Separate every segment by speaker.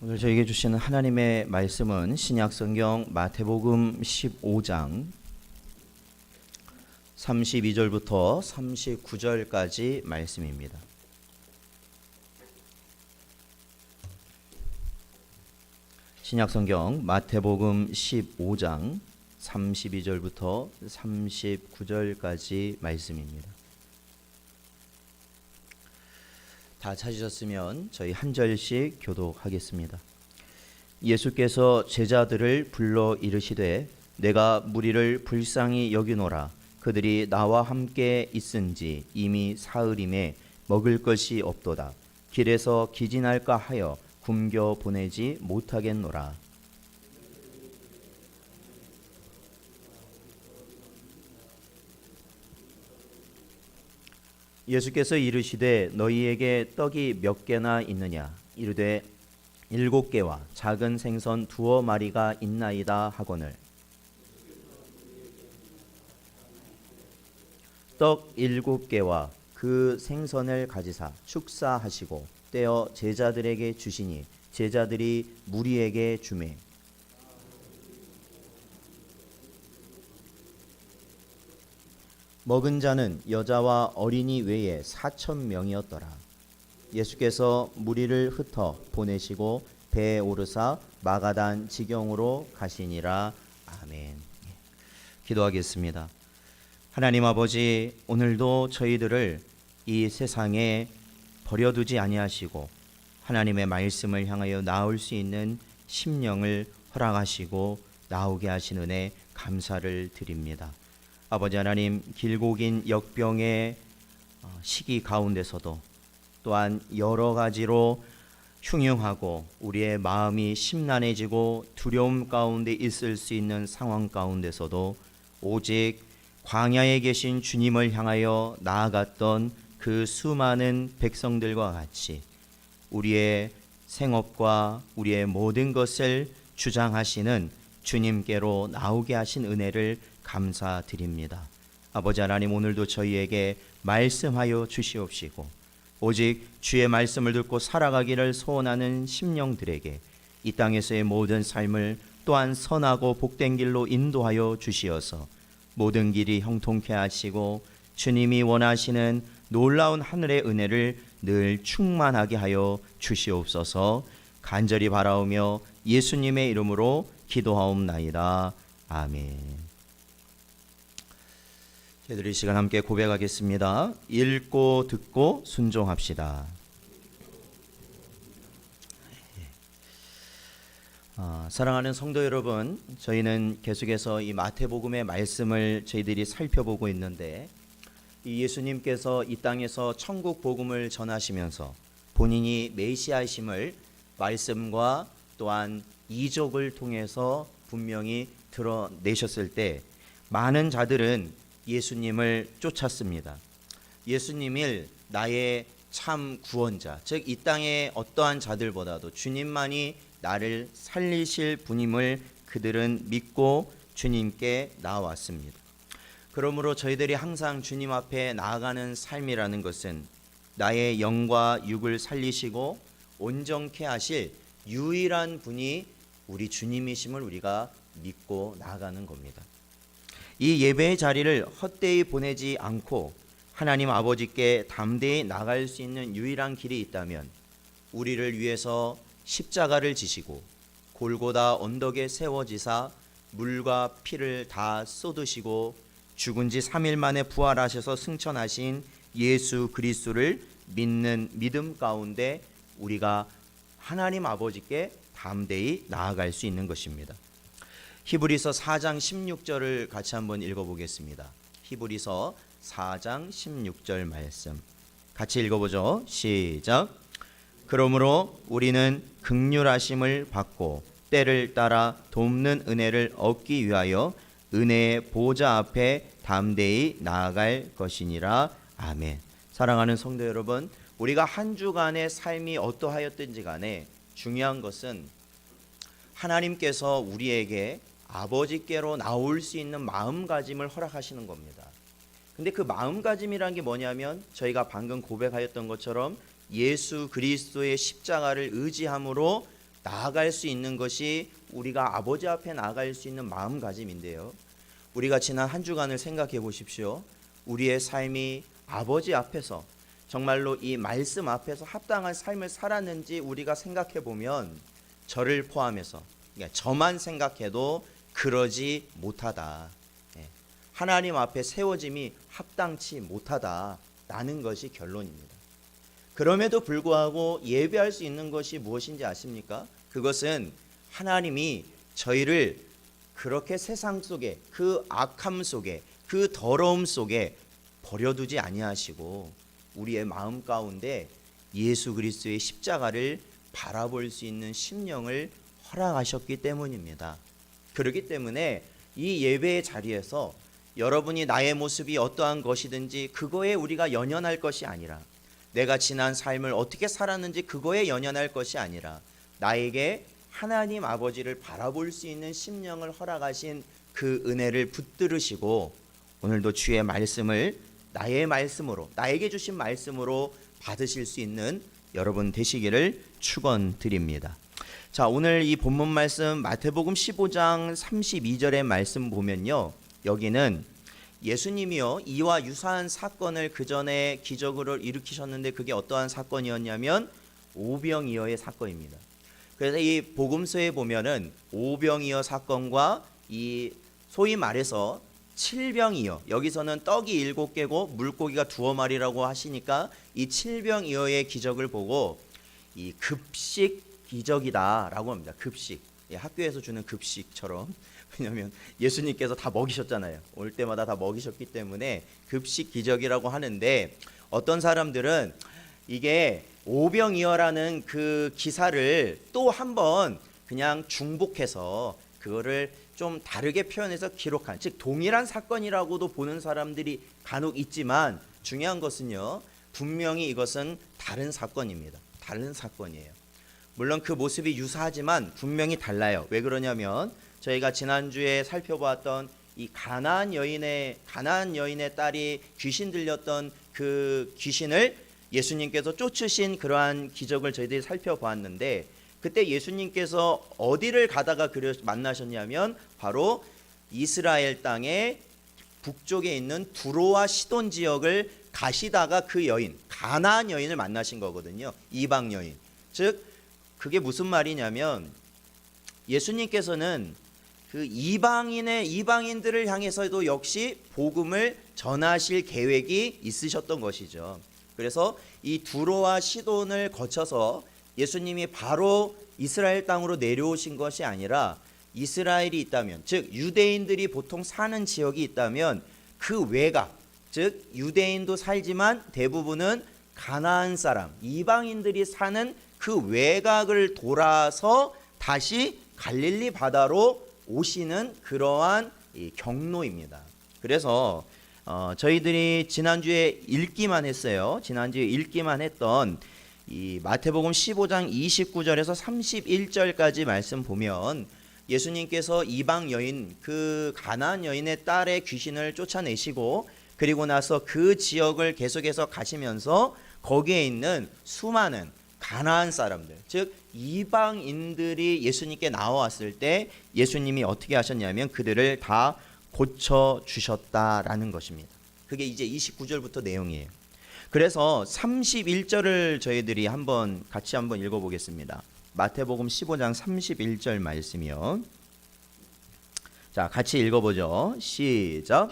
Speaker 1: 오늘 저에게 주시는 하나님의 말씀은 신약성경 마태복음 15장 32절부터 39절까지 말씀입니다. 신약성경 마태복음 15장 32절부터 39절까지 말씀입니다. 다 찾으셨으면 저희 한 절씩 교독하겠습니다. 예수께서 제자들을 불러 이르시되 내가 무리를 불쌍히 여기노라. 그들이 나와 함께 있은지 이미 사흘임에 먹을 것이 없도다. 길에서 기진할까 하여 굶겨 보내지 못하겠노라. 예수께서 이르시되 너희에게 떡이 몇 개나 있느냐 이르되 7개와 작은 생선 2마리가 있나이다 하거늘 떡 7개와 그 생선을 가지사 축사하시고 떼어 제자들에게 주시니 제자들이 무리에게 주매 먹은 자는 여자와 어린이 외에 4,000명이었더라. 예수께서 무리를 흩어 보내시고 배에 오르사 마가단 지경으로 가시니라. 아멘. 기도하겠습니다. 하나님 아버지, 오늘도 저희들을 이 세상에 버려두지 아니하시고 하나님의 말씀을 향하여 나올 수 있는 심령을 허락하시고 나오게 하신 은혜 감사를 드립니다. 아버지 하나님, 길고 긴 역병의 시기 가운데서도 또한 여러 가지로 흉흉하고 우리의 마음이 심란해지고 두려움 가운데 있을 수 있는 상황 가운데서도 오직 광야에 계신 주님을 향하여 나아갔던 그 수많은 백성들과 같이 우리의 생업과 우리의 모든 것을 주장하시는 주님께로 나오게 하신 은혜를 감사드립니다. 아버지 하나님, 오늘도 저희에게 말씀하여 주시옵시고 오직 주의 말씀을 듣고 살아가기를 소원하는 심령들에게 이 땅에서의 모든 삶을 또한 선하고 복된 길로 인도하여 주시어서 모든 길이 형통케 하시고 주님이 원하시는 놀라운 하늘의 은혜를 늘 충만하게 하여 주시옵소서. 간절히 바라오며 예수님의 이름으로 기도하옵나이다. 아멘. 저희들이 이 시간 함께 고백하겠습니다. 읽고 듣고 순종합시다. 사랑하는 성도 여러분, 저희는 계속해서 이 마태복음의 말씀을 저희들이 살펴보고 있는데 이 예수님께서 이 땅에서 천국 복음을 전하시면서 본인이 메시아이심을 말씀과 또한 이적을 통해서 분명히 드러내셨을 때 많은 자들은 예수님을 쫓았습니다. 예수님을 나의 참 구원자, 즉 이 땅의 어떠한 자들보다도 주님만이 나를 살리실 분임을 그들은 믿고 주님께 나아왔습니다. 그러므로 저희들이 항상 주님 앞에 나아가는 삶이라는 것은 나의 영과 육을 살리시고 온전케 하실 유일한 분이 우리 주님이심을 우리가 믿고 나아가는 겁니다. 이 예배의 자리를 헛되이 보내지 않고 하나님 아버지께 담대히 나갈 수 있는 유일한 길이 있다면 우리를 위해서 십자가를 지시고 골고다 언덕에 세워지사 물과 피를 다 쏟으시고 죽은 지 3일 만에 부활하셔서 승천하신 예수 그리스도를 믿는 믿음 가운데 우리가 하나님 아버지께 담대히 나아갈 수 있는 것입니다. 히브리서 4장 16절을 같이 한번 읽어보겠습니다. 히브리서 4장 16절 말씀 같이 읽어보죠. 시작. 그러므로 우리는 긍휼하심을 받고 때를 따라 돕는 은혜를 얻기 위하여 은혜의 보좌 앞에 담대히 나아갈 것이니라. 아멘. 사랑하는 성도 여러분, 우리가 한 주간의 삶이 어떠하였든지 간에 중요한 것은 하나님께서 우리에게 아버지께로 나올 수 있는 마음가짐을 허락하시는 겁니다. 근데 그 마음가짐이란 게 뭐냐면 저희가 방금 고백하였던 것처럼 예수 그리스도의 십자가를 의지함으로 나아갈 수 있는 것이 우리가 아버지 앞에 나아갈 수 있는 마음가짐인데요. 우리가 지난 한 주간을 생각해 보십시오. 우리의 삶이 아버지 앞에서 정말로 이 말씀 앞에서 합당한 삶을 살았는지 우리가 생각해 보면 저를 포함해서, 그러니까 저만 생각해도 그러지 못하다. 하나님 앞에 세워짐이 합당치 못하다라는 것이 결론입니다. 그럼에도 불구하고 예배할 수 있는 것이 무엇인지 아십니까? 그것은 하나님이 저희를 그렇게 세상 속에, 그 악함 속에, 그 더러움 속에 버려두지 아니하시고 우리의 마음 가운데 예수 그리스도의 십자가를 바라볼 수 있는 심령을 허락하셨기 때문입니다. 그렇기 때문에 이 예배의 자리에서 여러분이 나의 모습이 어떠한 것이든지 그거에 우리가 연연할 것이 아니라, 내가 지난 삶을 어떻게 살았는지 그거에 연연할 것이 아니라, 나에게 하나님 아버지를 바라볼 수 있는 심령을 허락하신 그 은혜를 붙들으시고 오늘도 주의 말씀을 나의 말씀으로, 나에게 주신 말씀으로 받으실 수 있는 여러분 되시기를 축원드립니다. 자, 오늘 이 본문 말씀 마태복음 15장 32절의 말씀 보면요, 여기는 예수님이요 이와 유사한 사건을 그 전에 기적으로 일으키셨는데 그게 어떠한 사건이었냐면 오병이어의 사건입니다. 그래서 이 복음서에 보면은 오병이어 사건과 이 소위 말해서 칠병이어, 여기서는 떡이 7개고 물고기가 2마리라고 하시니까 이 칠병이어의 기적을 보고 이 급식 기적이다라고 합니다. 급식, 학교에서 주는 급식처럼. 왜냐하면 예수님께서 다 먹이셨잖아요. 올 때마다 다 먹이셨기 때문에 급식 기적이라고 하는데, 어떤 사람들은 이게 오병이어라는 그 기사를 또 한번 그냥 중복해서 그거를 좀 다르게 표현해서 기록한, 즉 동일한 사건이라고도 보는 사람들이 간혹 있지만, 중요한 것은요, 분명히 이것은 다른 사건입니다. 다른 사건이에요. 물론 그 모습이 유사하지만 분명히 달라요. 왜 그러냐면 저희가 지난주에 살펴보았던 이 가나안 여인의 딸이 귀신 들렸던 그 귀신을 예수님께서 쫓으신 그러한 기적을 저희들이 살펴보았는데, 그때 예수님께서 어디를 가다가 만나셨냐면 바로 이스라엘 땅의 북쪽에 있는 두로와 시돈 지역을 가시다가 그 여인, 가나안 여인을 만나신 거거든요. 이방 여인. 즉 그게 무슨 말이냐면 예수님께서는 그 이방인들을 향해서도 역시 복음을 전하실 계획이 있으셨던 것이죠. 그래서 이 두로와 시돈을 거쳐서 예수님이 바로 이스라엘 땅으로 내려오신 것이 아니라, 이스라엘이 있다면, 즉 유대인들이 보통 사는 지역이 있다면 그 외곽, 즉 유대인도 살지만 대부분은 가나안 사람, 이방인들이 사는 그 외곽을 돌아서 다시 갈릴리 바다로 오시는 그러한 경로입니다. 그래서 저희들이 지난주에 읽기만 했어요. 지난주에 읽기만 했던 이 마태복음 15장 29절에서 31절까지 말씀 보면 예수님께서 이방 여인, 그 가나안 여인의 딸의 귀신을 쫓아내시고, 그리고 나서 그 지역을 계속해서 가시면서 거기에 있는 수많은 가나안 사람들, 즉 이방인들이 예수님께 나와왔을 때 예수님이 어떻게 하셨냐면 그들을 다 고쳐주셨다라는 것입니다. 그게 이제 29절부터 내용이에요. 그래서 31절을 저희들이 같이 한번 읽어보겠습니다. 마태복음 15장 31절 말씀이요. 자, 같이 읽어보죠. 시작.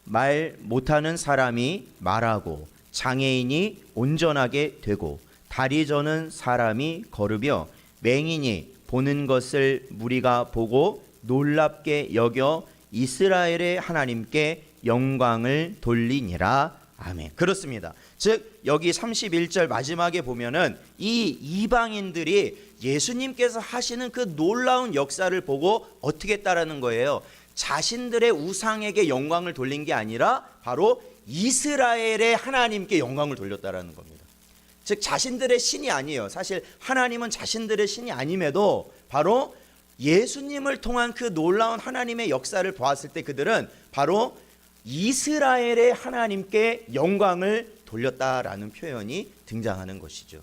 Speaker 1: 말 못하는 사람이 말하고 장애인이 온전하게 되고 다리 저는 사람이 걸으며 맹인이 보는 것을 무리가 보고 놀랍게 여겨 이스라엘의 하나님께 영광을 돌리니라. 아멘. 그렇습니다. 즉 여기 31절 마지막에 보면은 이 이방인들이 예수님께서 하시는 그 놀라운 역사를 보고 어떻게 했다라는 거예요. 자신들의 우상에게 영광을 돌린 게 아니라 바로 이스라엘의 하나님께 영광을 돌렸다라는 겁니다. 즉 자신들의 신이 아니에요. 사실 하나님은 자신들의 신이 아님에도 바로 예수님을 통한 그 놀라운 하나님의 역사를 보았을 때 그들은 바로 이스라엘의 하나님께 영광을 돌렸다라는 표현이 등장하는 것이죠.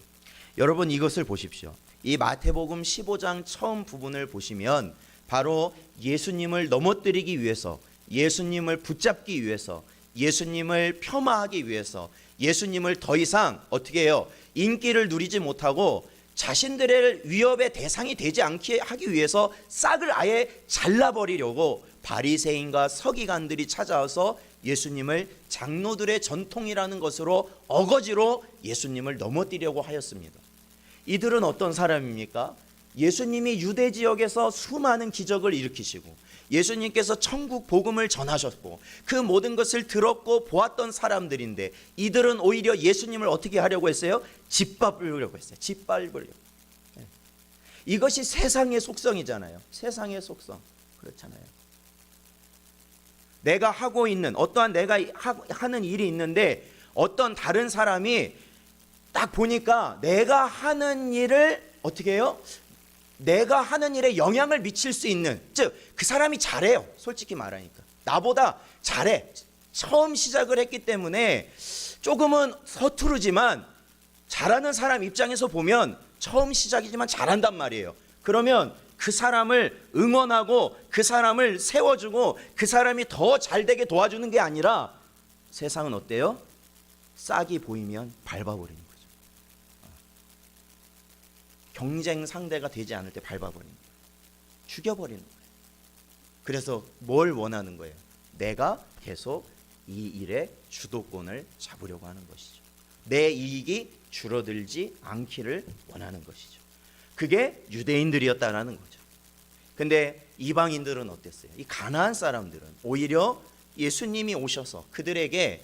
Speaker 1: 여러분 이것을 보십시오. 이 마태복음 15장 처음 부분을 보시면 바로 예수님을 넘어뜨리기 위해서, 예수님을 붙잡기 위해서, 예수님을 폄하하기 위해서, 예수님을 더 이상 어떻게 해요? 인기를 누리지 못하고 자신들의 위협의 대상이 되지 않게 하기 위해서 싹을 아예 잘라버리려고 바리새인과 서기관들이 찾아와서 예수님을 장로들의 전통이라는 것으로 어거지로 예수님을 넘어뜨리려고 하였습니다. 이들은 어떤 사람입니까? 예수님이 유대 지역에서 수많은 기적을 일으키시고 예수님께서 천국 복음을 전하셨고 그 모든 것을 들었고 보았던 사람들인데, 이들은 오히려 예수님을 어떻게 하려고 했어요? 짓밟으려고 했어요. 짓밟으려고. 이것이 세상의 속성이잖아요. 세상의 속성. 그렇잖아요. 내가 하고 있는 어떠한 내가 하는 일이 있는데 어떤 다른 사람이 딱 보니까 내가 하는 일을 어떻게 해요? 내가 하는 일에 영향을 미칠 수 있는, 즉 그 사람이 잘해요. 솔직히 말하니까 나보다 잘해. 처음 시작을 했기 때문에 조금은 서투르지만 잘하는 사람 입장에서 보면 처음 시작이지만 잘한단 말이에요. 그러면 그 사람을 응원하고 그 사람을 세워주고 그 사람이 더 잘되게 도와주는 게 아니라, 세상은 어때요? 싹이 보이면 밟아버리는 거죠. 경쟁 상대가 되지 않을 때 밟아버리는 거예요. 죽여버리는 거예요. 그래서 뭘 원하는 거예요? 내가 계속 이 일의 주도권을 잡으려고 하는 것이죠. 내 이익이 줄어들지 않기를 원하는 것이죠. 그게 유대인들이었다라는 거죠. 근데 이방인들은 어땠어요? 이 가나안 사람들은 오히려 예수님이 오셔서 그들에게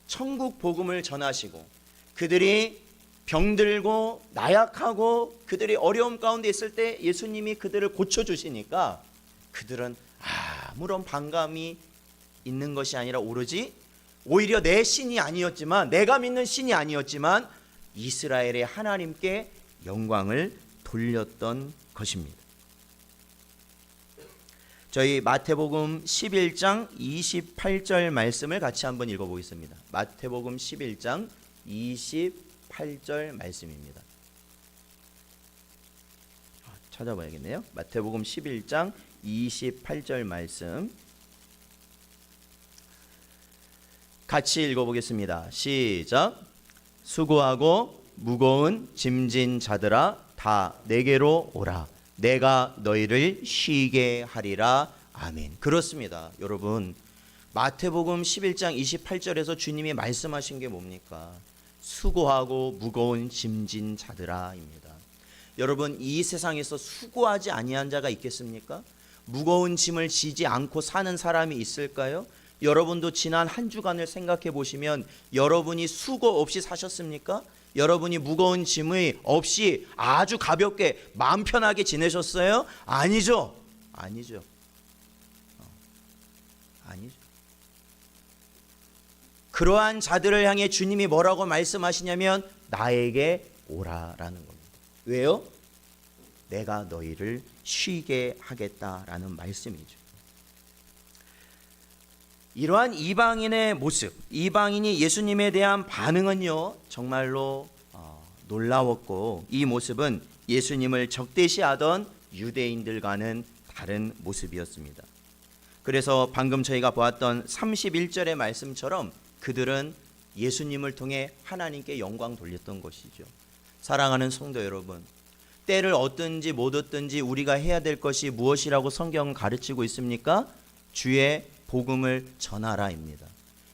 Speaker 1: 천국 복음을 전하시고, 그들이 병들고 나약하고 그들이 어려움 가운데 있을 때 예수님이 그들을 고쳐주시니까 그들은 아무런 반감이 있는 것이 아니라 오로지 오히려 내 신이 아니었지만, 내가 믿는 신이 아니었지만 이스라엘의 하나님께 영광을 돌렸던 것입니다. 저희 마태복음 11장 28절 말씀을 같이 한번 읽어보겠습니다. 마태복음 11장 28절 말씀입니다. 찾아봐야겠네요. 마태복음 11장 28절 말씀 같이 읽어보겠습니다. 시작. 수고하고 무거운 짐진 자들아 다 내게로 오라. 내가 너희를 쉬게 하리라. 아멘. 그렇습니다. 여러분, 마태복음 11장 28절에서 주님이 말씀하신 게 뭡니까? 수고하고 무거운 짐진 자들아입니다. 여러분, 이 세상에서 수고하지 아니한 자가 있겠습니까? 무거운 짐을 지지 않고 사는 사람이 있을까요? 여러분도 지난 한 주간을 생각해 보시면 여러분이 수고 없이 사셨습니까? 여러분이 무거운 짐이 없이 아주 가볍게 마음 편하게 지내셨어요? 아니죠. 아니죠. 아니죠. 그러한 자들을 향해 주님이 뭐라고 말씀하시냐면 나에게 오라라는 겁니다. 왜요? 내가 너희를 쉬게 하겠다라는 말씀이죠. 이러한 이방인의 모습, 이방인이 예수님에 대한 반응은요 정말로 놀라웠고, 이 모습은 예수님을 적대시하던 유대인들과는 다른 모습이었습니다. 그래서 방금 저희가 보았던 31절의 말씀처럼 그들은 예수님을 통해 하나님께 영광 돌렸던 것이죠. 사랑하는 성도 여러분, 때를 얻든지 못 얻든지 우리가 해야 될 것이 무엇이라고 성경은 가르치고 있습니까? 주의 복음을 전하라입니다.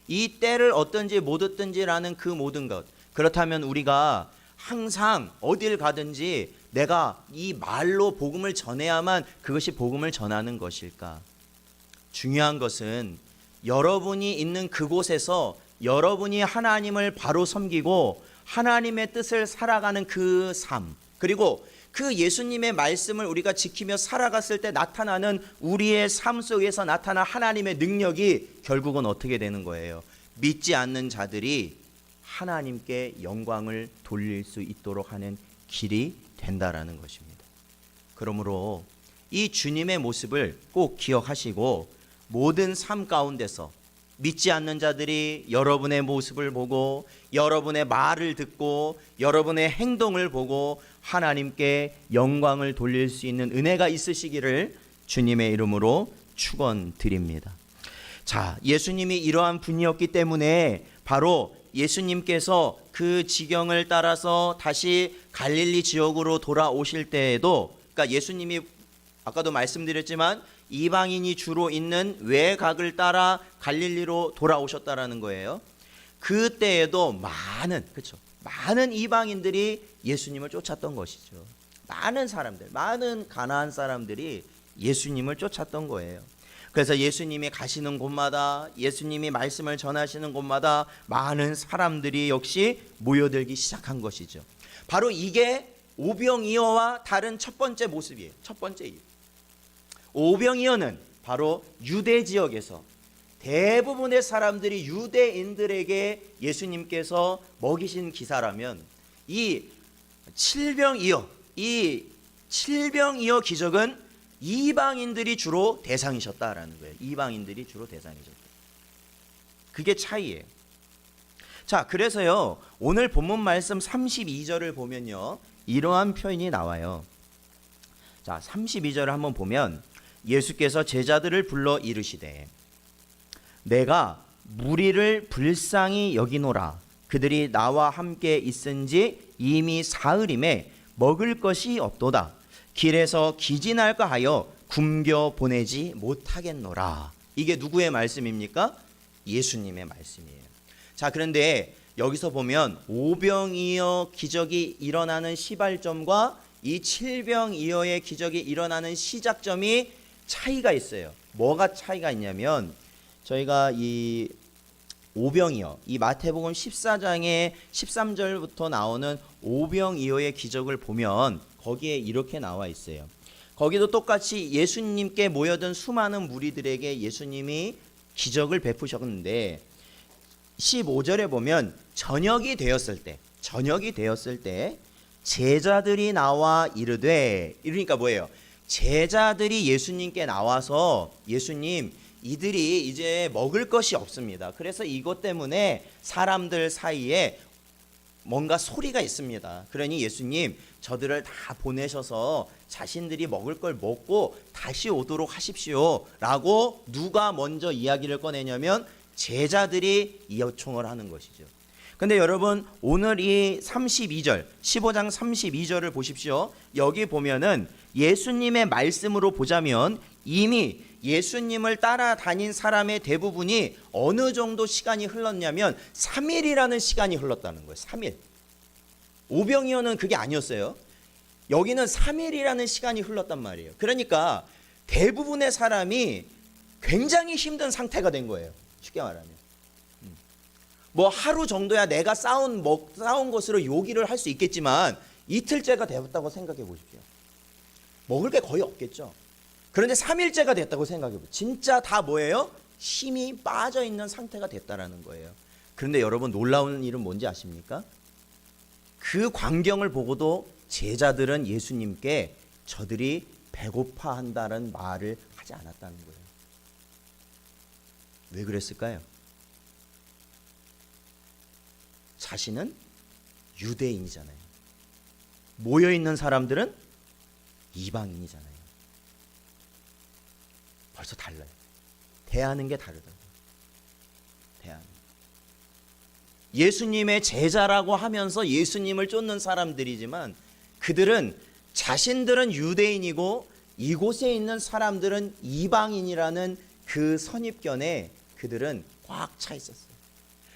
Speaker 1: 이 때를 얻든지 못 얻든지라는 그 모든 것, 그렇다면 우리가 항상 어딜 가든지 내가 이 말로 복음을 전해야만 그것이 복음을 전하는 것일까? 중요한 것은 여러분이 있는 그곳에서 여러분이 하나님을 바로 섬기고 하나님의 뜻을 살아가는 그 삶, 그리고 그 예수님의 말씀을 우리가 지키며 살아갔을 때 나타나는 우리의 삶 속에서 나타난 하나님의 능력이 결국은 어떻게 되는 거예요? 믿지 않는 자들이 하나님께 영광을 돌릴 수 있도록 하는 길이 된다라는 것입니다. 그러므로 이 주님의 모습을 꼭 기억하시고 모든 삶 가운데서 믿지 않는 자들이 여러분의 모습을 보고 여러분의 말을 듣고 여러분의 행동을 보고 하나님께 영광을 돌릴 수 있는 은혜가 있으시기를 주님의 이름으로 축원드립니다. 자, 예수님이 이러한 분이었기 때문에 바로 예수님께서 그 지경을 따라서 다시 갈릴리 지역으로 돌아오실 때에도, 그러니까 예수님이 아까도 말씀드렸지만 이방인이 주로 있는 외곽을 따라 갈릴리로 돌아오셨다라는 거예요. 그때에도 많은 이방인들이 예수님을 쫓았던 것이죠. 많은 사람들, 많은 가나안 사람들이 예수님을 쫓았던 거예요. 그래서 예수님이 가시는 곳마다, 예수님이 말씀을 전하시는 곳마다 많은 사람들이 역시 모여들기 시작한 것이죠. 바로 이게 오병이어와 다른 첫 번째 모습이에요. 첫 번째 이유. 오병이어는 바로 유대 지역에서 대부분의 사람들이 유대인들에게 예수님께서 먹이신 기사라면, 이 칠병이어 기적은 이방인들이 주로 대상이셨다라는 거예요. 이방인들이 주로 대상이셨다. 그게 차이예요. 자, 그래서요, 오늘 본문 말씀 32절을 보면요, 이러한 표현이 나와요. 자, 32절을 한번 보면 예수께서 제자들을 불러 이르시되 내가 무리를 불쌍히 여기노라. 그들이 나와 함께 있은지 이미 사흘임에 먹을 것이 없도다. 길에서 기진할까 하여 굶겨 보내지 못하겠노라. 이게 누구의 말씀입니까? 예수님의 말씀이에요. 자, 그런데 여기서 보면 오병이어 기적이 일어나는 시발점과 이 칠병이어의 기적이 일어나는 시작점이 차이가 있어요. 뭐가 차이가 있냐면, 저희가 이 오병이어, 이 마태복음 14장의 13절부터 나오는 오병이어의 기적을 보면 거기에 이렇게 나와 있어요. 거기도 똑같이 예수님께 모여든 수많은 무리들에게 예수님이 기적을 베푸셨는데 15절에 보면 저녁이 되었을 때 제자들이 나와 이르되, 이러니까 뭐예요? 제자들이 예수님께 나와서 예수님, 이들이 이제 먹을 것이 없습니다. 그래서 이것 때문에 사람들 사이에 뭔가 소리가 있습니다. 그러니 예수님, 저들을 다 보내셔서 자신들이 먹을 걸 먹고 다시 오도록 하십시오 라고 누가 먼저 이야기를 꺼내냐면 제자들이 요청을 하는 것이죠. 근데 여러분, 오늘 이 32절, 15장 32절을 보십시오. 여기 보면은 예수님의 말씀으로 보자면 이미 예수님을 따라다닌 사람의 대부분이 어느 정도 시간이 흘렀냐면 3일이라는 시간이 흘렀다는 거예요. 3일. 오병이어는 그게 아니었어요. 여기는 3일이라는 시간이 흘렀단 말이에요. 그러니까 대부분의 사람이 굉장히 힘든 상태가 된 거예요. 쉽게 말하면. 뭐 하루 정도야 내가 싸운 것으로 요기를 할 수 있겠지만 이틀째가 되었다고 생각해 보십시오. 먹을 게 거의 없겠죠. 그런데 3일째가 됐다고 생각해 보세요. 진짜 다 뭐예요? 힘이 빠져 있는 상태가 됐다라는 거예요. 그런데 여러분, 놀라운 일은 뭔지 아십니까? 그 광경을 보고도 제자들은 예수님께 저들이 배고파한다는 말을 하지 않았다는 거예요. 왜 그랬을까요? 자신은 유대인이잖아요. 모여있는 사람들은 이방인이잖아요. 벌써 달라요. 대하는 게 다르다고요. 예수님의 제자라고 하면서 예수님을 쫓는 사람들이지만 그들은 자신들은 유대인이고 이곳에 있는 사람들은 이방인이라는 그 선입견에 그들은 꽉 차 있었어요.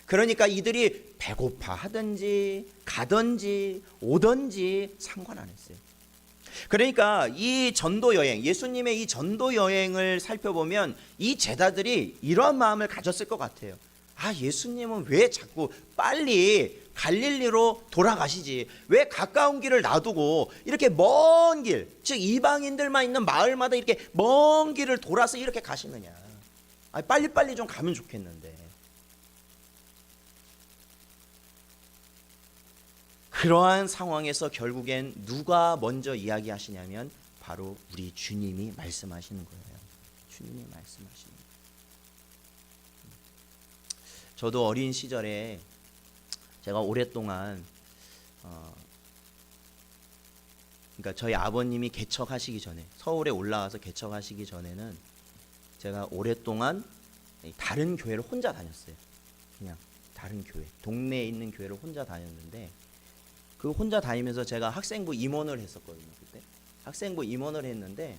Speaker 1: 그러니까 이들이 배고파 하든지 가든지 오든지 상관 안 했어요. 그러니까 이 전도 여행, 예수님의 이 전도 여행을 살펴보면 이 제자들이 이러한 마음을 가졌을 것 같아요. 아, 예수님은 왜 자꾸 빨리 갈릴리로 돌아가시지? 왜 가까운 길을 놔두고 이렇게 먼 길, 즉 이방인들만 있는 마을마다 이렇게 먼 길을 돌아서 이렇게 가시느냐? 아, 빨리빨리 좀 가면 좋겠는데. 그러한 상황에서 결국엔 누가 먼저 이야기하시냐면 바로 우리 주님이 말씀하시는 거예요. 주님이 말씀하시는 거예요. 저도 어린 시절에 제가 오랫동안 그러니까 저희 아버님이 개척하시기 전에, 서울에 올라와서 개척하시기 전에는 제가 오랫동안 다른 교회를 혼자 다녔어요. 그냥 다른 교회, 동네에 있는 교회를 혼자 다녔는데, 그 혼자 다니면서 제가 학생부 임원을 했었거든요. 그때 학생부 임원을 했는데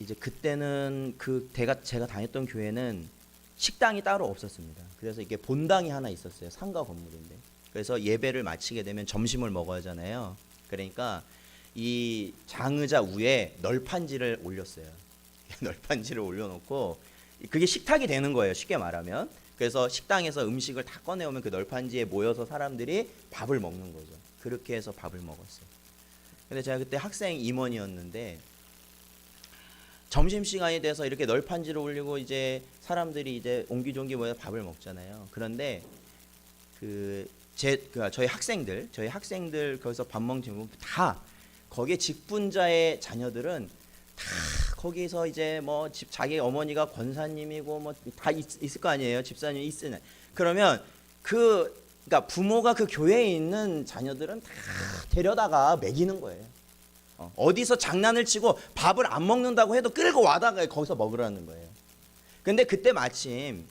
Speaker 1: 이제 그때는 제가 다녔던 교회는 식당이 따로 없었습니다. 그래서 이게 본당이 하나 있었어요. 상가 건물인데. 그래서 예배를 마치게 되면 점심을 먹어야 하잖아요. 그러니까 이 장의자 위에 널판지를 올렸어요. 널판지를 올려놓고 그게 식탁이 되는 거예요. 쉽게 말하면. 그래서 식당에서 음식을 다 꺼내오면 그 널판지에 모여서 사람들이 밥을 먹는 거죠. 그렇게 해서 밥을 먹었어요. 근데 제가 그때 학생 임원이었는데 점심시간이 돼서 이렇게 널판지를 올리고 이제 사람들이 이제 옹기종기 모여서 밥을 먹잖아요. 그런데 저희 학생들 거기서 밥 먹는 친구 다 거기에 직분자의 자녀들은 다 거기서 이제 뭐 자기 어머니가 권사님이고 뭐 다 있을 거 아니에요. 집사님이 있으면 그러면 그러니까 부모가 그 교회에 있는 자녀들은 다 데려다가 먹이는 거예요. 어디서 장난을 치고 밥을 안 먹는다고 해도 끌고 와다가 거기서 먹으라는 거예요. 근데 그때 마침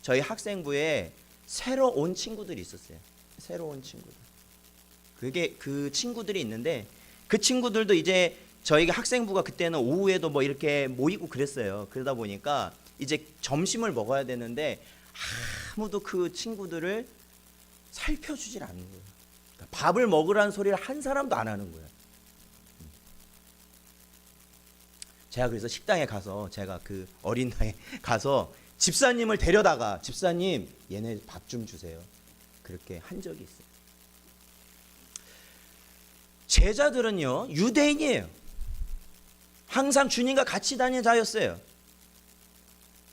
Speaker 1: 저희 학생부에 새로 온 친구들이 있었어요. 새로 온 친구들. 그 친구들이 있는데 그 친구들도 이제 저희가 학생부가 그때는 오후에도 뭐 이렇게 모이고 그랬어요. 그러다 보니까 이제 점심을 먹어야 되는데 아무도 그 친구들을 살펴주질 않는 거예요. 그러니까 밥을 먹으라는 소리를 한 사람도 안 하는 거예요. 제가 그래서 식당에 가서 제가 그 어린 나이에 가서 집사님을 데려다가 집사님 얘네 밥 좀 주세요. 그렇게 한 적이 있어요. 제자들은요 유대인이에요. 항상 주님과 같이 다니는 자였어요.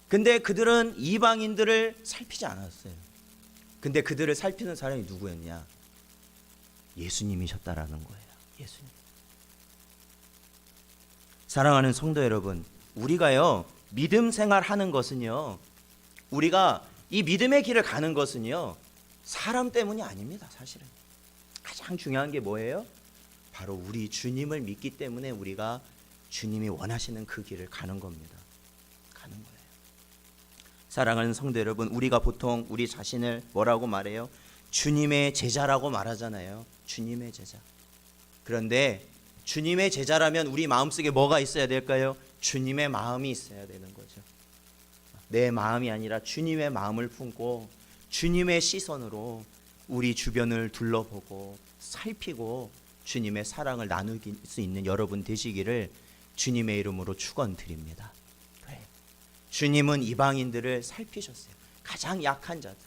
Speaker 1: 근데 그들은 이방인들을 살피지 않았어요. 근데 그들을 살피는 사람이 누구였냐? 예수님이셨다라는 거예요. 예수님. 사랑하는 성도 여러분, 우리가요 믿음 생활하는 것은요, 우리가 이 믿음의 길을 가는 것은요 사람 때문이 아닙니다. 사실은 가장 중요한 게 뭐예요? 바로 우리 주님을 믿기 때문에 우리가 주님이 원하시는 그 길을 가는 겁니다. 가는 거예요. 사랑하는 성도 여러분, 우리가 보통 우리 자신을 뭐라고 말해요? 주님의 제자라고 말하잖아요. 주님의 제자. 그런데 주님의 제자라면 우리 마음속에 뭐가 있어야 될까요? 주님의 마음이 있어야 되는 거죠. 내 마음이 아니라 주님의 마음을 품고 주님의 시선으로 우리 주변을 둘러보고 살피고 주님의 사랑을 나눌 수 있는 여러분 되시기를 주님의 이름으로 축원드립니다. 그래. 주님은 이방인들을 살피셨어요. 가장 약한 자들,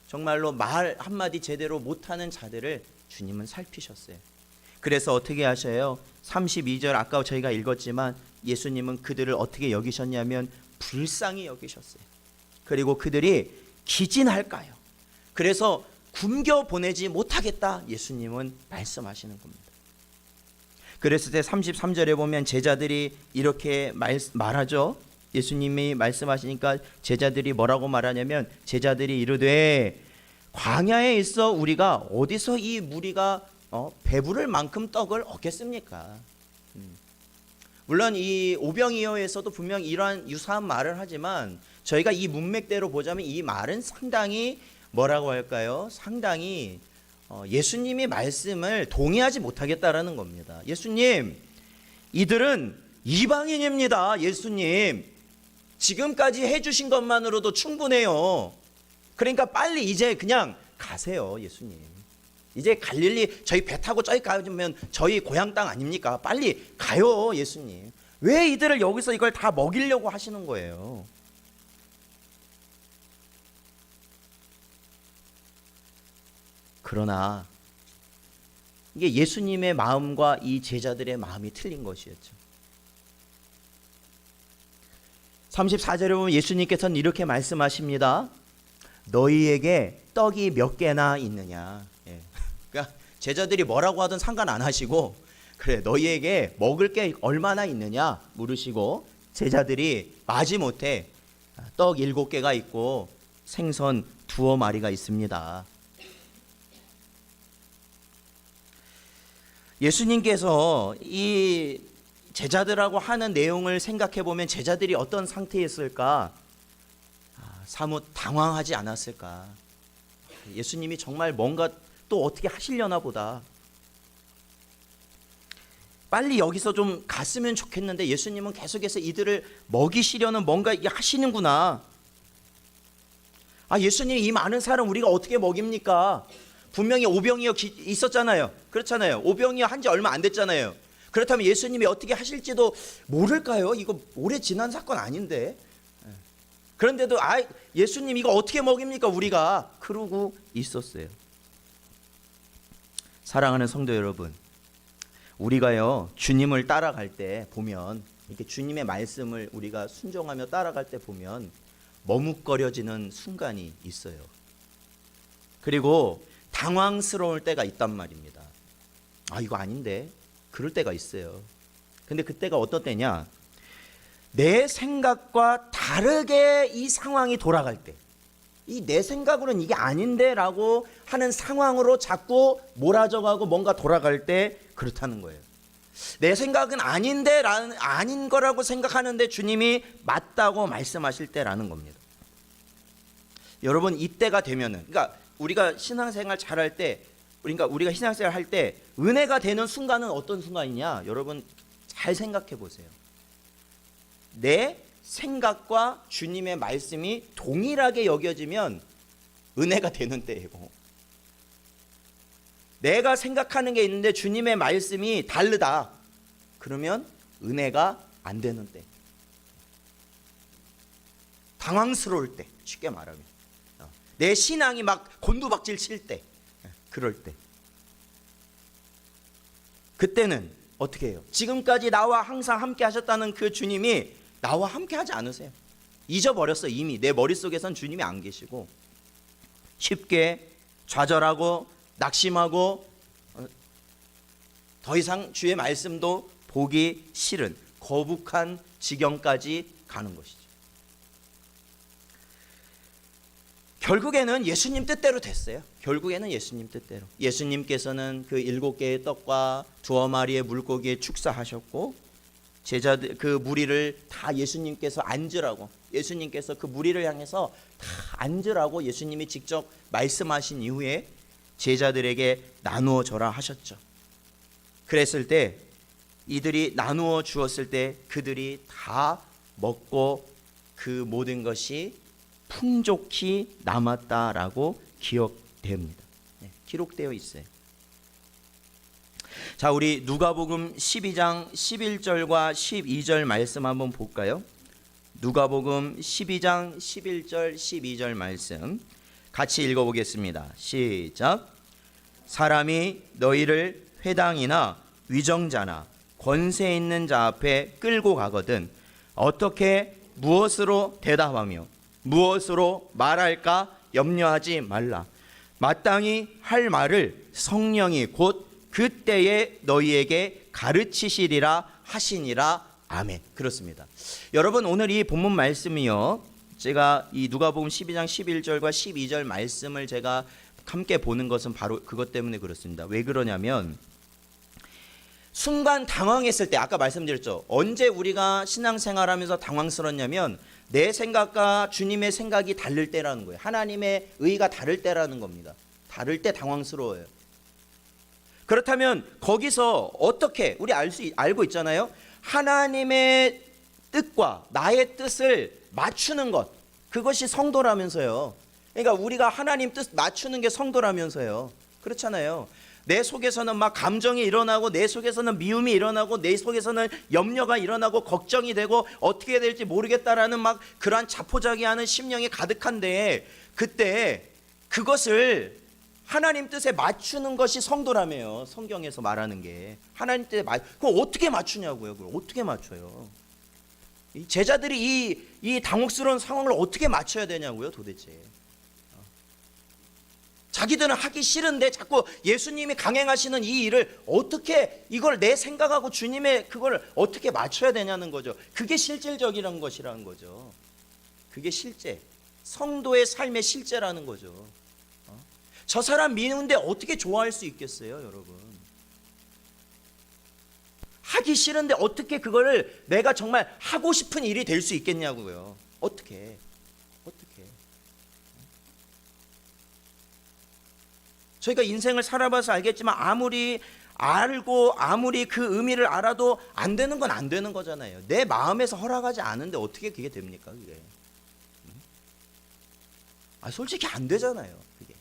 Speaker 1: 정말로 말 한마디 제대로 못하는 자들을 주님은 살피셨어요. 그래서 어떻게 하셔요? 32절 아까 저희가 읽었지만 예수님은 그들을 어떻게 여기셨냐면 불쌍히 여기셨어요. 그리고 그들이 기진할까요? 그래서 굶겨 보내지 못하겠다 예수님은 말씀하시는 겁니다. 그랬을 때 33절에 보면 제자들이 이렇게 말하죠. 예수님이 말씀하시니까 제자들이 뭐라고 말하냐면 제자들이 이르되 광야에 있어 우리가 어디서 이 무리가 배부를 만큼 떡을 얻겠습니까? 물론 이 오병이어에서도 분명 이러한 유사한 말을 하지만 저희가 이 문맥대로 보자면 이 말은 상당히 뭐라고 할까요? 상당히 예수님이 말씀을 동의하지 못하겠다라는 겁니다. 예수님, 이들은 이방인입니다. 예수님, 지금까지 해주신 것만으로도 충분해요. 그러니까 빨리 이제 그냥 가세요, 예수님. 이제 갈릴리 저희 배 타고 저기 가면 저희 고향 땅 아닙니까? 빨리 가요, 예수님. 왜 이들을 여기서 이걸 다 먹이려고 하시는 거예요? 그러나 이게 예수님의 마음과 이 제자들의 마음이 틀린 것이었죠. 34절에 보면 예수님께서는 이렇게 말씀하십니다. 너희에게 떡이 몇 개나 있느냐. 그러니까 제자들이 뭐라고 하든 상관 안 하시고 그래 너희에게 먹을 게 얼마나 있느냐 물으시고 제자들이 마지못해 떡 7개가 있고 생선 2마리가 있습니다. 예수님께서 이 제자들하고 하는 내용을 생각해 보면 제자들이 어떤 상태였을까? 사뭇 당황하지 않았을까? 예수님이 정말 뭔가 또 어떻게 하시려나 보다. 빨리 여기서 좀 갔으면 좋겠는데 예수님은 계속해서 이들을 먹이시려는 뭔가 하시는구나. 예수님, 이 많은 사람 우리가 어떻게 먹입니까? 분명히 오병이어 있었잖아요. 그렇잖아요. 오병이어 한지 얼마 안 됐잖아요. 그렇다면 예수님이 어떻게 하실지도 모를까요? 이거 오래 지난 사건 아닌데. 그런데도 예수님 이거 어떻게 먹입니까 우리가? 그러고 있었어요. 사랑하는 성도 여러분, 우리가요 주님을 따라갈 때 보면, 이렇게 주님의 말씀을 우리가 순종하며 따라갈 때 보면 머뭇거려지는 순간이 있어요. 그리고 당황스러울 때가 있단 말입니다. 이거 아닌데, 그럴 때가 있어요. 근데 그때가 어떤 때냐, 내 생각과 다르게 이 상황이 돌아갈 때, 이 내 생각으로는 이게 아닌데 라고 하는 상황으로 자꾸 몰아져가고 뭔가 돌아갈 때 그렇다는 거예요. 내 생각은 아닌데 아닌 거라고 생각하는데 주님이 맞다고 말씀하실 때라는 겁니다. 여러분, 이때가 되면은, 그러니까 우리가 신앙생활 잘할 때, 우리가 신앙생활 할 때 은혜가 되는 순간은 어떤 순간이냐? 여러분 잘 생각해 보세요. 내 생각과 주님의 말씀이 동일하게 여겨지면 은혜가 되는 때이고, 내가 생각하는 게 있는데 주님의 말씀이 다르다, 그러면 은혜가 안 되는 때, 당황스러울 때, 쉽게 말하면 내 신앙이 막 곤두박질 칠 때, 그럴 때, 그때는 어떻게 해요? 지금까지 나와 항상 함께 하셨다는 그 주님이 나와 함께 하지 않으세요. 잊어버렸어. 이미 내 머릿속에선 주님이 안 계시고, 쉽게 좌절하고 낙심하고 더 이상 주의 말씀도 보기 싫은 거북한 지경까지 가는 것이죠. 결국에는 예수님 뜻대로 됐어요. 결국에는 예수님 뜻대로. 예수님께서는 그 7개의 떡과 2마리의 물고기에 축사하셨고, 제자들 그 무리를 다 예수님께서 앉으라고, 예수님께서 그 무리를 향해서 다 앉으라고 예수님이 직접 말씀하신 이후에 제자들에게 나누어 줘라 하셨죠. 그랬을 때, 이들이 나누어 주었을 때 그들이 다 먹고 그 모든 것이 풍족히 남았다라고 기록됩니다. 기록되어 있어요. 자, 우리 누가복음 12장 11절과 12절 말씀 한번 볼까요? 누가복음 12장 11절 12절 말씀 같이 읽어보겠습니다. 시작. 사람이 너희를 회당이나 위정자나 권세 있는 자 앞에 끌고 가거든 어떻게 무엇으로 대답하며 무엇으로 말할까 염려하지 말라. 마땅히 할 말을 성령이 곧 그때에 너희에게 가르치시리라 하시니라. 아멘. 그렇습니다. 여러분, 오늘 이 본문 말씀이요, 제가 이 누가복음 12장 11절과 12절 말씀을 제가 함께 보는 것은 바로 그것 때문에 그렇습니다. 왜 그러냐면, 순간 당황했을 때, 아까 말씀드렸죠. 언제 우리가 신앙생활하면서 당황스럽냐면 내 생각과 주님의 생각이 다를 때라는 거예요. 하나님의 의가 다를 때라는 겁니다. 다를 때 당황스러워요. 그렇다면 거기서 어떻게 우리 알고 있잖아요. 하나님의 뜻과 나의 뜻을 맞추는 것, 그것이 성도라면서요. 그러니까 우리가 하나님 뜻 맞추는 게 성도라면서요. 그렇잖아요. 내 속에서는 막 감정이 일어나고, 내 속에서는 미움이 일어나고, 내 속에서는 염려가 일어나고, 걱정이 되고, 어떻게 해야 될지 모르겠다라는 막 그러한 자포자기하는 심령이 가득한데, 그때 그것을 하나님 뜻에 맞추는 것이 성도라며요. 성경에서 말하는 게 하나님 뜻에 그걸 어떻게 맞추냐고요. 그걸 어떻게 맞춰요? 이 제자들이 이 당혹스러운 상황을 어떻게 맞춰야 되냐고요, 도대체. 자기들은 하기 싫은데 자꾸 예수님이 강행하시는 이 일을 어떻게 이걸 내 생각하고 주님의 그걸 어떻게 맞춰야 되냐는 거죠. 그게 실질적이라는 것이라는 거죠. 그게 실제 성도의 삶의 실제라는 거죠. 저 사람 미는데 어떻게 좋아할 수 있겠어요, 여러분? 하기 싫은데 어떻게 그거를 내가 정말 하고 싶은 일이 될 수 있겠냐고요. 어떻게? 저희가 인생을 살아봐서 알겠지만 아무리 알고 아무리 그 의미를 알아도 안 되는 건 안 되는 거잖아요. 내 마음에서 허락하지 않은데 어떻게 그게 됩니까? 그게 솔직히 안 되잖아요. 그게.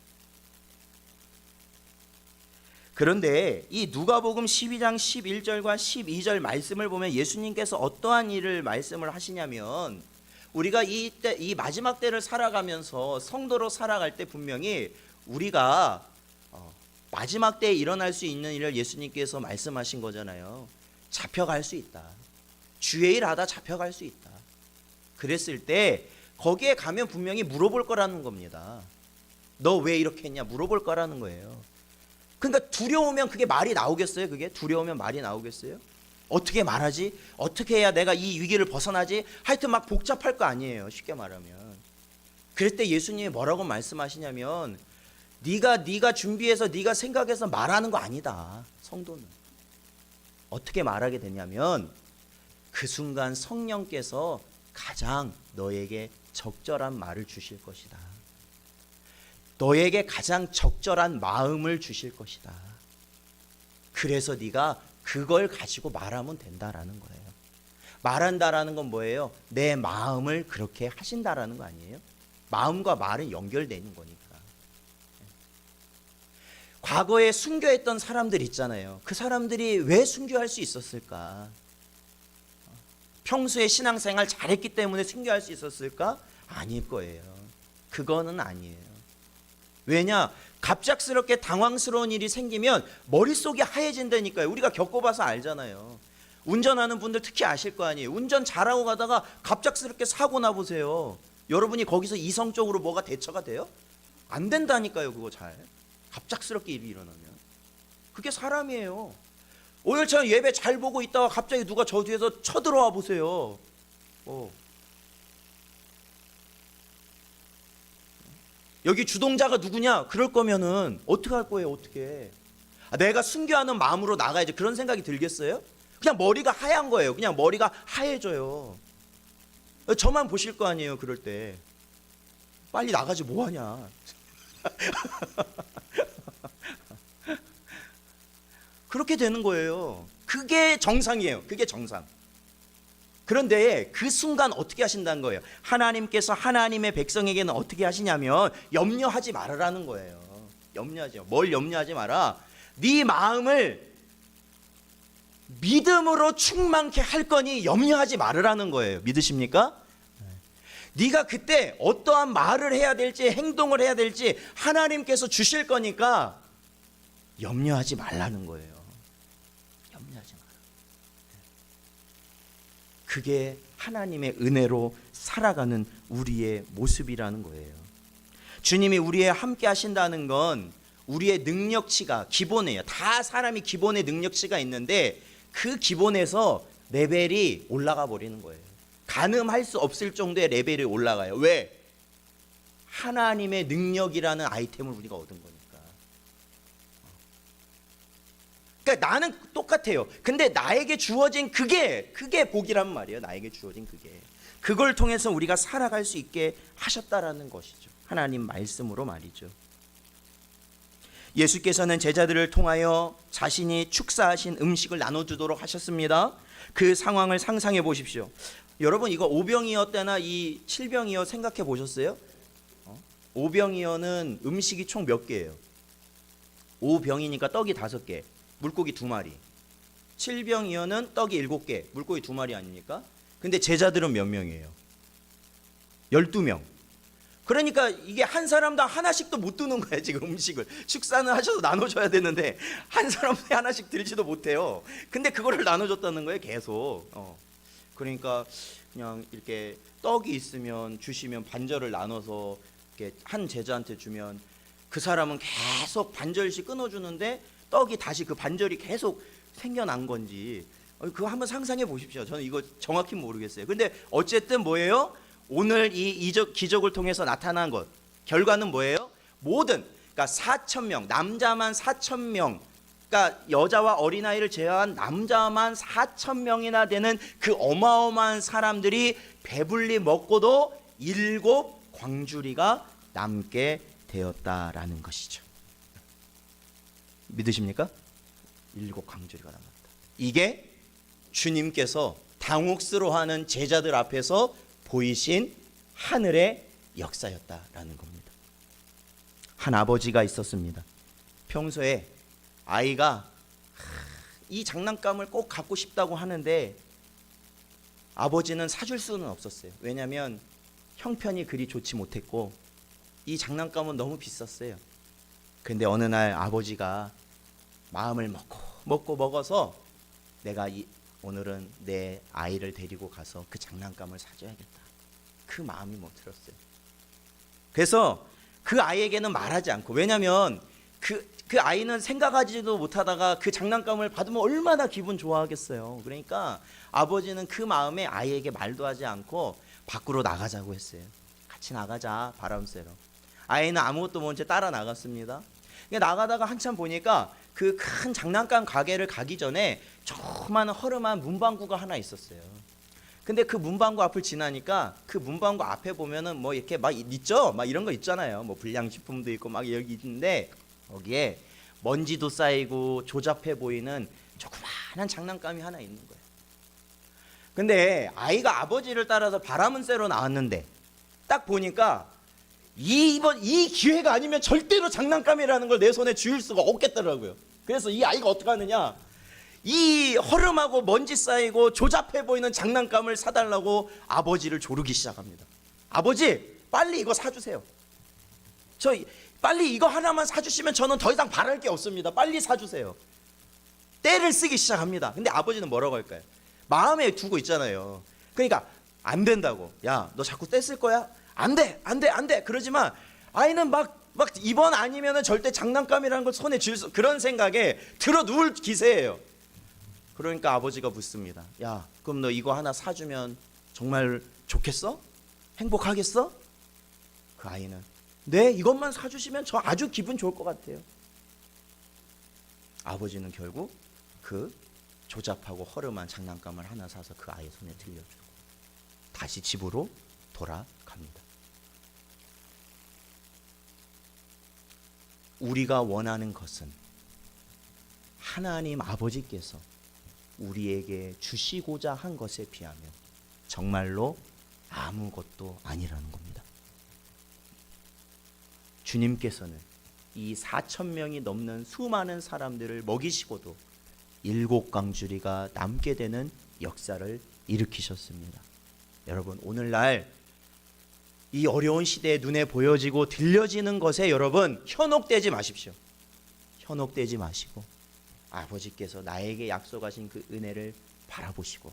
Speaker 1: 그런데 이 누가복음 12장 11절과 12절 말씀을 보면 예수님께서 어떠한 일을 말씀을 하시냐면 우리가 이 마지막 때를 살아가면서 성도로 살아갈 때 분명히 우리가 마지막 때에 일어날 수 있는 일을 예수님께서 말씀하신 거잖아요. 잡혀갈 수 있다. 주의 일 하다 잡혀갈 수 있다. 그랬을 때 거기에 가면 분명히 물어볼 거라는 겁니다. 너 왜 이렇게 했냐 물어볼 거라는 거예요. 그러니까 두려우면 그게 말이 나오겠어요? 그게 두려우면 말이 나오겠어요? 어떻게 말하지? 어떻게 해야 내가 이 위기를 벗어나지? 하여튼 막 복잡할 거 아니에요. 쉽게 말하면. 그럴 때 예수님이 뭐라고 말씀하시냐면 네가 준비해서 네가 생각해서 말하는 거 아니다. 성도는 어떻게 말하게 되냐면 그 순간 성령께서 가장 너에게 적절한 말을 주실 것이다. 너에게 가장 적절한 마음을 주실 것이다. 그래서 네가 그걸 가지고 말하면 된다라는 거예요. 말한다라는 건 뭐예요? 내 마음을 그렇게 하신다라는 거 아니에요? 마음과 말은 연결되는 거니까. 과거에 순교했던 사람들 있잖아요. 그 사람들이 왜 순교할 수 있었을까? 평소에 신앙생활 잘했기 때문에 순교할 수 있었을까? 아닐 거예요. 그거는 아니에요. 왜냐? 갑작스럽게 당황스러운 일이 생기면 머릿속이 하얘진다니까요. 우리가 겪어봐서 알잖아요. 운전하는 분들 특히 아실 거 아니에요. 운전 잘하고 가다가 갑작스럽게 사고 나보세요. 여러분이 거기서 이성적으로 뭐가 대처가 돼요? 안 된다니까요. 그거 잘. 갑작스럽게 일이 일어나면. 그게 사람이에요. 오늘처럼 예배 잘 보고 있다가 갑자기 누가 저 뒤에서 쳐들어와 보세요. 여기 주동자가 누구냐? 그럴 거면은 어떻게 할 거예요? 어떻게? 내가 순교하는 마음으로 나가야지. 그런 생각이 들겠어요? 그냥 머리가 하얀 거예요. 그냥 머리가 하얘져요. 저만 보실 거 아니에요. 그럴 때 빨리 나가지 뭐하냐. 그렇게 되는 거예요. 그게 정상이에요. 그게 정상. 그런데 그 순간 어떻게 하신다는 거예요? 하나님께서 하나님의 백성에게는 어떻게 하시냐면 염려하지 말으라는 거예요. 염려하지 마. 뭘 염려하지 마라? 네 마음을 믿음으로 충만케 할 거니 염려하지 말으라는 거예요. 믿으십니까? 네가 그때 어떠한 말을 해야 될지 행동을 해야 될지 하나님께서 주실 거니까 염려하지 말라는 거예요. 염려하지 마라. 그게 하나님의 은혜로 살아가는 우리의 모습이라는 거예요. 주님이 우리에 함께 하신다는 건 우리의 능력치가 기본이에요. 다 사람이 기본의 능력치가 있는데 그 기본에서 레벨이 올라가 버리는 거예요. 가늠할 수 없을 정도의 레벨이 올라가요. 왜? 하나님의 능력이라는 아이템을 우리가 얻은 거니까. 그러니까 나는 똑같아요. 근데 나에게 주어진 그게 복이란 말이에요. 나에게 주어진 그게. 그걸 통해서 우리가 살아갈 수 있게 하셨다라는 것이죠. 하나님 말씀으로 말이죠. 예수께서는 제자들을 통하여 자신이 축사하신 음식을 나눠주도록 하셨습니다. 그 상황을 상상해 보십시오. 여러분 이거 오병이어 때나 이 칠병이어 생각해 보셨어요? 오병이어는 음식이 총 몇 개예요? 5병이니까 떡이 5개, 물고기 2마리. 7병이어는 떡이 7개, 물고기 2마리 아닙니까? 근데 제자들은 몇 명이에요? 12명. 그러니까 이게 한 사람당 하나씩도 못 드는 거야. 지금 음식을 축사는 하셔서 나눠줘야 되는데 한 사람당 하나씩 들지도 못해요. 근데 그거를 나눠줬다는 거예요. 계속. 그러니까 그냥 이렇게 떡이 있으면 주시면 반절을 나눠서 이렇게 한 제자한테 주면 그 사람은 계속 반절씩 끊어주는데 떡이 다시 그 반절이 계속 생겨난 건지 그거 한번 상상해 보십시오. 저는 이거 정확히 모르겠어요. 근데 어쨌든 뭐예요? 오늘 이 기적을 통해서 나타난 것 결과는 뭐예요? 모든 그러니까 4,000명 남자만 4,000명 그러니까 여자와 어린아이를 제외한 남자만 4,000명이나 되는 그 어마어마한 사람들이 배불리 먹고도 7 광주리가 남게 되었다라는 것이죠. 믿으십니까? 7 광주리가 남았다. 이게 주님께서 당혹스러워하는 제자들 앞에서 보이신 하늘의 역사였다라는 겁니다. 한 아버지가 있었습니다. 평소에 아이가 이 장난감을 꼭 갖고 싶다고 하는데 아버지는 사줄 수는 없었어요. 왜냐하면 형편이 그리 좋지 못했고 이 장난감은 너무 비쌌어요. 근데 어느 날 아버지가 마음을 먹어서 내가 오늘은 내 아이를 데리고 가서 그 장난감을 사줘야겠다. 그 마음이 들었어요. 그래서 그 아이에게는 말하지 않고 왜냐하면 그 아이는 생각하지도 못하다가 그 장난감을 받으면 얼마나 기분 좋아하겠어요. 그러니까 아버지는 그 마음에 아이에게 말도 하지 않고 밖으로 나가자고 했어요. 같이 나가자 바람 쐬러. 아이는 아무것도 모른 채 따라 나갔습니다. 나가다가 한참 보니까 그 큰 장난감 가게를 가기 전에 조그마한 허름한 문방구가 하나 있었어요. 근데 그 문방구 앞을 지나니까 그 문방구 앞에 보면은 뭐 이렇게 막 있죠? 막 이런 거 있잖아요. 뭐 불량식품도 있고 막 여기 있는데 거기에 먼지도 쌓이고 조잡해 보이는 조그마한 장난감이 하나 있는 거예요. 근데 아이가 아버지를 따라서 바람은 쐬러 나왔는데 딱 보니까 이 기회가 아니면 절대로 장난감이라는 걸 내 손에 쥐을 수가 없겠더라고요. 그래서 이 아이가 어떻게 하느냐, 이 허름하고 먼지 쌓이고 조잡해 보이는 장난감을 사달라고 아버지를 조르기 시작합니다. 아버지 빨리 이거 사주세요. 빨리 이거 하나만 사주시면 저는 더 이상 바랄 게 없습니다. 빨리 사주세요. 떼를 쓰기 시작합니다. 근데 아버지는 뭐라고 할까요? 마음에 두고 있잖아요. 그러니까 안 된다고. 야, 너 자꾸 떼 쓸 거야? 안 돼. 그러지만 아이는 막 이번 아니면은 절대 장난감이라는 걸 손에 쥘 수 그런 생각에 들어 누울 기세예요. 그러니까 아버지가 묻습니다. 야, 그럼 너 이거 하나 사주면 정말 좋겠어? 행복하겠어? 그 아이는 네, 이것만 사주시면 저 아주 기분 좋을 것 같아요. 아버지는 결국 그 조잡하고 허름한 장난감을 하나 사서 그 아이 손에 들려주고 다시 집으로 돌아갑니다. 우리가 원하는 것은 하나님 아버지께서 우리에게 주시고자 한 것에 비하면 정말로 아무것도 아니라는 겁니다. 주님께서는 이 4,000명이 넘는 수많은 사람들을 먹이시고도 7 광주리가 남게 되는 역사를 일으키셨습니다. 여러분, 오늘날 이 어려운 시대에 눈에 보여지고 들려지는 것에 여러분 현혹되지 마십시오. 현혹되지 마시고 아버지께서 나에게 약속하신 그 은혜를 바라보시고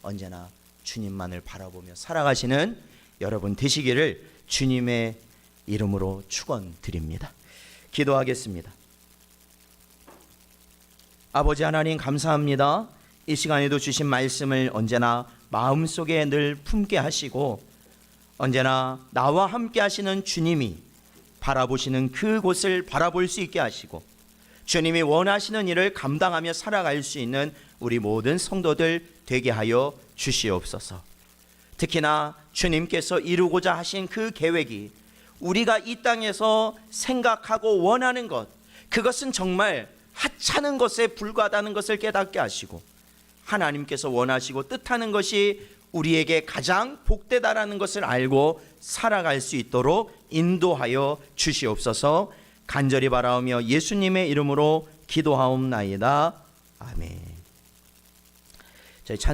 Speaker 1: 언제나 주님만을 바라보며 살아가시는 여러분 되시기를 주님의 이름으로 축원드립니다. 기도하겠습니다. 아버지 하나님 감사합니다. 이 시간에도 주신 말씀을 언제나 마음속에 늘 품게 하시고 언제나 나와 함께 하시는 주님이 바라보시는 그곳을 바라볼 수 있게 하시고 주님이 원하시는 일을 감당하며 살아갈 수 있는 우리 모든 성도들 되게 하여 주시옵소서. 특히나 주님께서 이루고자 하신 그 계획이 우리가 이 땅에서 생각하고 원하는 것, 그것은 정말 하찮은 것에 불과하다는 것을 깨닫게 하시고 하나님께서 원하시고 뜻하는 것이 우리에게 가장 복되다라는 것을 알고 살아갈 수 있도록 인도하여 주시옵소서. 간절히 바라오며 예수님의 이름으로 기도하옵나이다. 아멘. 저희 찬